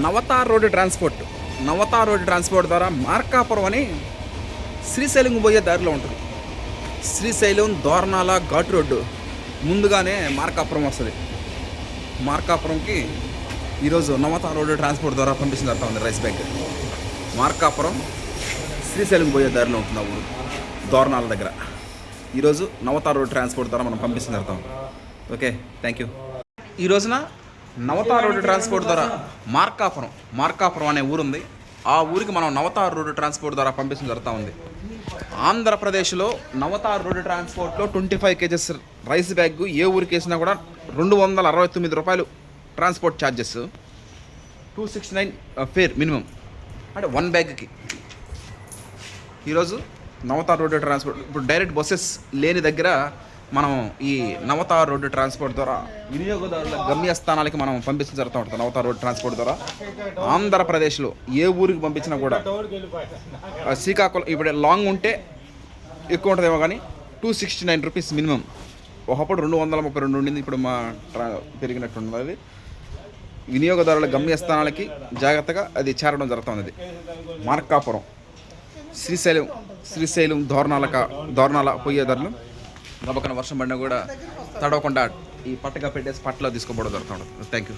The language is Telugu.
నవతార్ రోడ్డు ట్రాన్స్పోర్ట్ ద్వారా మార్కాపురం అని శ్రీశైలం పోయే దారిలో ఉంటుంది. శ్రీశైలం దోర్నాల ఘాట్ రోడ్డు ముందుగానే మార్కాపురం వస్తుంది. మార్కాపురంకి ఈరోజు నవతార్ రోడ్డు ట్రాన్స్పోర్ట్ ద్వారా పంపించిన జరుగుతూ ఉంది. రైస్ బ్యాగ్ మార్కాపురం శ్రీశైలం పోయే దారిలో ఉంటుంది ఆ ఊరు దోర్నాల దగ్గర. ఈరోజు నవతార్ రోడ్డు ట్రాన్స్పోర్ట్ ద్వారా మనం పంపించిన జరుగుతాం. Okay, thank you. ఈ రోజున నవతార్ రోడ్డు ట్రాన్స్పోర్ట్ ద్వారా మార్కాపురం అనే ఊరుంది. ఆ ఊరికి మనం నవతార్ రోడ్డు ట్రాన్స్పోర్ట్ ద్వారా పంపించడం జరుగుతూ ఉంది. ఆంధ్రప్రదేశ్లో నవతార్ రోడ్డు ట్రాన్స్పోర్ట్లో 25 kgs రైస్ బ్యాగ్ ఏ ఊరికి వేసినా కూడా 269 రూపాయలు ట్రాన్స్పోర్ట్ ఛార్జెస్, 269 ఫేర్ మినిమం, అంటే 1 బ్యాగ్కి. ఈరోజు నవతార్ రోడ్డు ట్రాన్స్పోర్ట్ ఇప్పుడు డైరెక్ట్ బస్సెస్ లేని దగ్గర మనం ఈ నవతార్ రోడ్డు ట్రాన్స్పోర్ట్ ద్వారా వినియోగదారుల గమ్యస్థానాలకి మనం పంపించడం జరుగుతూ ఉంటుంది. నవతార్ రోడ్డు ట్రాన్స్పోర్ట్ ద్వారా ఆంధ్రప్రదేశ్లో ఏ ఊరికి పంపించినా కూడా శ్రీకాకుళం ఇప్పుడు లాంగ్ ఉంటే ఎక్కువ ఉంటుందేమో కానీ 269 రూపీస్ మినిమం. ఒకప్పుడు 232 ఉండింది, ఇప్పుడు మా పెరిగినట్టు అది. వినియోగదారుల గమ్యస్థానాలకి జాగ్రత్తగా అది చేరడం జరుగుతుంది. మార్కాపురం శ్రీశైలం దోర్నాల పోయేదారులు గబకన వర్షం పడినా కూడా తడవకుండా ఈ పట్టగా పెట్టేసి పట్టలో తీసుకోబోవడం జరుగుతుంది. Thank you.